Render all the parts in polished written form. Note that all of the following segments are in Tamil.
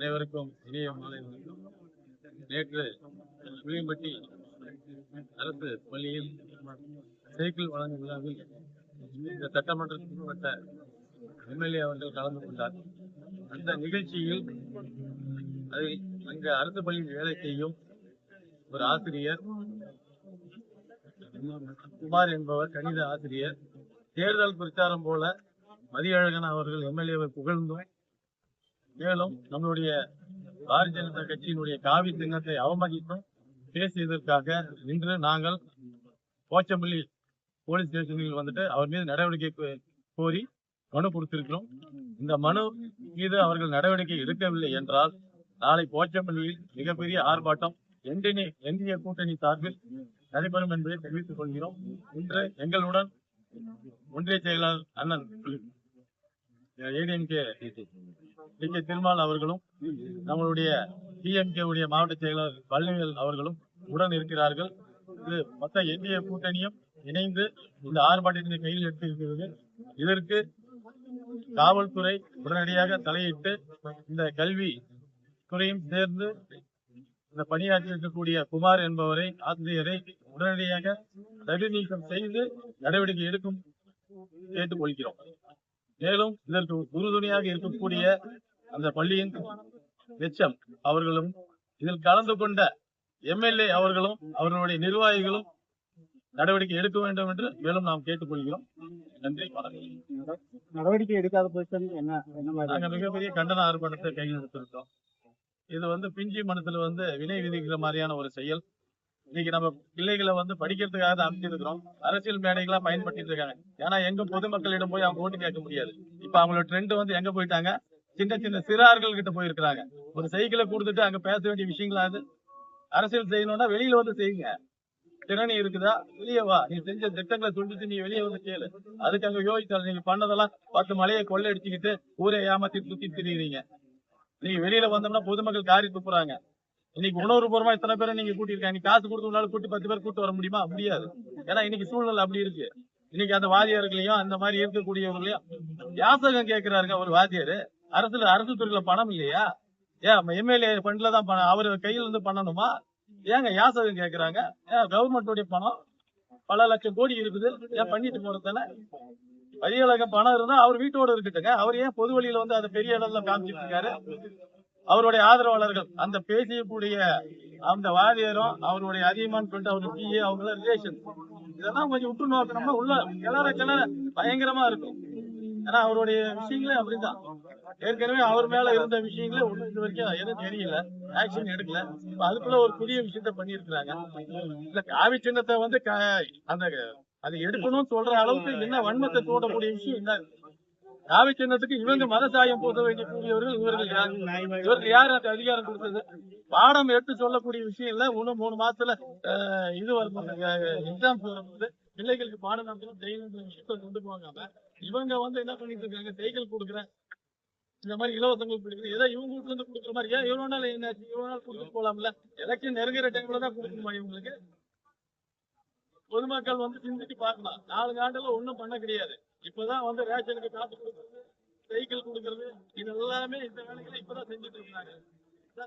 அனைவருக்கும் இனிய மாலை வணக்கம். நேற்று புளியம்பட்டி அரசு பள்ளியில் சைக்கிள் வழங்கும் விழாவில் இந்த சட்டமன்றத்திற்கு உட்பட்ட எம்எல்ஏ அவர்கள் கலந்து கொண்டார். அந்த நிகழ்ச்சியில் அங்கு அரசு பள்ளியில் வேலை செய்யும் ஒரு ஆசிரியர் குமார் என்பவர், கணித ஆசிரியர், தேர்தல் பிரச்சாரம் போல மதியழகன் அவர்கள் எம்எல்ஏவை புகழ்ந்தும், மேலும் நம்மளுடைய பாரதிய ஜனதா கட்சியினுடைய காவி சின்னத்தை அவமதித்தும் பேசியதற்காக இன்று நாங்கள் போச்சம்பள்ளி போலீஸ் ஸ்டேஷனில் வந்துட்டு அவர் மீது நடவடிக்கை கோரி மனு கொடுத்திருக்கிறோம். இந்த மனு மீது அவர்கள் நடவடிக்கை எடுக்கவில்லை என்றால் நாளை போச்சம்பள்ளியில் மிகப்பெரிய ஆர்ப்பாட்டம் என்டிஏ கூட்டணி சார்பில் நடைபெறும் என்பதை தெரிவித்துக் கொள்கிறோம். இன்று எங்களுடன் ஒன்றிய செயலாளர் அண்ணன் ஏடிஎம்கே திருமால் அவர்களும் நம்மளுடைய டிஎம்கே உடைய மாவட்ட செயலாளர் பழனிவேல் அவர்களும் உடன் இருக்கிறார்கள். இது மொத்த என்டிஏ கூட்டணியும் இணைந்து இந்த ஆர்ப்பாட்டத்தினை கையில் எடுத்திருக்கிறது. இதற்கு காவல்துறை உடனடியாக தலையிட்டு இந்த கல்வி துறையும் சேர்ந்து இந்த பணியாற்றி இருக்கக்கூடிய குமார் என்பவரை, ஆசிரியரை உடனடியாக தகுதி நீக்கம் செய்து நடவடிக்கை எடுக்கும் கேட்டுக் கொள்கிறோம். மேலும் இதற்கு உறுதுணையாக இருக்கக்கூடிய அந்த பள்ளியின் எச்எம் அவர்களும், இதில் கலந்து கொண்ட எம்எல்ஏ அவர்களும் அவர்களுடைய நிர்வாகிகளும் நடவடிக்கை எடுக்க வேண்டும் என்று மேலும் நாம் கேட்டுக்கொள்கிறோம். நன்றி, வணக்கம். நடவடிக்கை எடுக்காத நாங்கள் மிகப்பெரிய கண்டன ஆர்ப்பாட்டத்தை கையில் எடுத்திருக்கோம். இது பிஞ்சி மனத்துல வினை விதிக்கிற மாதிரியான ஒரு செயல். இன்னைக்கு நம்ம பிள்ளைகளை படிக்கிறதுக்காக தான் அமைச்சிருக்கிறோம். அரசியல் மேடைகளா பயன்படுத்திட்டு இருக்காங்க. ஏன்னா எங்க பொதுமக்களிடம் போய் அவங்க ஓட்டு கேட்க முடியாது. இப்ப அவங்களோட ட்ரெண்ட் எங்க போயிட்டாங்க, சின்ன சின்ன சிறார்கள் கிட்ட போயிருக்கிறாங்க. ஒரு சைக்கிளை கொடுத்துட்டு அங்க பேச வேண்டிய விஷயங்களா அது? அரசியல் செய்யணும்னா வெளியில செய்யுங்க. திறனி இருக்குதா, வெளியே வா. நீ செஞ்ச திட்டங்களை சொல்லிட்டு நீ வெளியே கேளு. அதுக்கு அங்க யோசித்தால் நீங்க பண்ணதெல்லாம் 10 மலையை கொள்ளை அடிச்சுக்கிட்டு ஊரை ஏமாத்தி சுத்தி திரியுறீங்க. நீங்க வெளியில வந்தோம்னா பொதுமக்கள் காரி துப்புறாங்க. இன்னைக்கு உணர்வுபூர்வமா இத்தனை பேரை நீங்க கூட்டியிருக்காங்க. நீ காசு கொடுத்தவங்களால கூட்டி 10 பேர் கூட்டு வர முடியுமா? முடியாது. ஏன்னா இன்னைக்கு சூழ்நிலை அப்படி இருக்கு. இன்னைக்கு அந்த வாதியார்களையும் அந்த மாதிரி இருக்கக்கூடியவர்களையும் யாசகம் கேட்கிறாருங்க ஒரு வாதியாரு. அரசு துறையில பணம் இல்லையா? ஏன் எம்எல்ஏ ஃபண்ட்ல தான் பணம், அவரு கையில பண்ணணுமா? ஏங்க யாசகம் கேட்கிறாங்க? கவர்மெண்டோடைய பணம் பல லட்சம் கோடி இருக்குது. ஏன் பண்ணிட்டு போறதானே? அதிக பணம் இருந்தா அவர் வீட்டோட இருக்கட்டுங்க. அவர் ஏன் பொது வழியில அதை பெரிய இடத்துல காமிச்சிட்டு இருக்காரு? அவருடைய ஆதரவாளர்கள் அந்த பேசியக்கூடிய அந்த வாதியரும் அவருடைய அதிகமான்னு சொல்லிட்டு அவரு பிஏ அவங்க ரிலேஷன், இதெல்லாம் கொஞ்சம் உற்று நோக்கணும்னா உள்ள கிளற பயங்கரமா இருக்கும். ஏன்னா அவருடைய விஷயங்களே அப்படிதான். ஏற்கனவே அவர் மேல இருந்த விஷயங்களே ஒண்ணு இது வரைக்கும் எதுவும் தெரியல, ஆக்ஷன் எடுக்கல. அதுக்குள்ள ஒரு புதிய விஷயத்த பண்ணிருக்கிறாங்க. இந்த காவி சின்னத்தை அந்த அதை எடுக்கணும்னு சொல்ற அளவுக்கு என்ன வன்மத்தை தூண்டக்கூடிய விஷயம் என்ன? காவி சின்னத்துக்கு இவங்க மதசாயம் போத வேண்டியவர்கள் இவர்கள் யாரு அந்த அதிகாரம் கொடுத்தது? பாடம் எடுத்து சொல்லக்கூடிய விஷயம் இல்ல. 3 மாசத்துல இது எக்ஸாம்ஸ் வரும்போது பிள்ளைகளுக்கு பாடம் நடத்தணும் விஷயத்த கொண்டு போகாம இவங்க என்ன பண்ணிட்டு இருக்காங்க? சைக்கிள் கொடுக்குறேன், இந்த மாதிரி இலவசங்கள் கொடுக்குறேன், ஏதோ இவங்க வீட்டுல இருந்து கொடுக்குற மாதிரி. ஏன் இவ்வளவு நாள் என்ன இவ்வளவு நாள் கொடுத்துட்டு போலாம்ல? எலெக்ஷன் நெருங்குற டைம்ல தான் கொடுக்கணுமா இவங்களுக்கு? பொதுமக்கள் சிந்திச்சு பார்க்கலாம். 4 ஆண்டுல ஒண்ணும் பண்ண கிடையாது. இப்பதான் ரேஷனுக்கு காசு கொடுக்கறது, சைக்கிள் கொடுக்கறது, இது எல்லாமே இந்த வேலைகளை இப்பதான் செஞ்சுட்டு இருக்காங்க.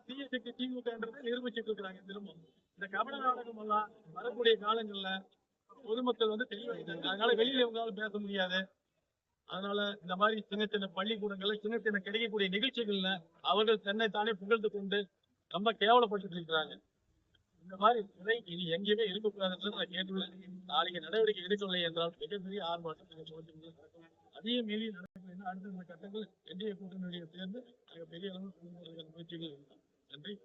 தீயசக்தி திமுகன்றதை நிரூபிச்சுட்டு இருக்கிறாங்க. திரும்ப இந்த கபட நாடகம் எல்லாம் வரக்கூடிய காலங்கள்ல பொதுமக்கள் தெளிவாயிட்டாங்க. அதனால வெளியில இவங்களால பேச முடியாது. அதனால இந்த மாதிரி சின்ன சின்ன பள்ளிக்கூடங்கள்ல சின்ன சின்ன கிடைக்கக்கூடிய நிகழ்ச்சிகள்ல அவர்கள் தன்னைத்தானே புகழ்ந்து கொண்டு ரொம்ப கேவலப்பட்டு இருக்கிறாங்க. இந்த மாதிரி துறை இனி எங்கேயுமே இருக்கக்கூடாதுன்னு நான் கேட்டுள்ளேன். நாளைக்கு நடவடிக்கை எடுக்கவில்லை என்றால் மிகப்பெரிய ஆர்ப்பாட்டம் அதையும் மீறி நடக்கலைன்னா அடுத்த கட்டங்கள் என்டிஏ கூட்டணியை சேர்ந்து பெரிய அளவு முயற்சிகள். நன்றி.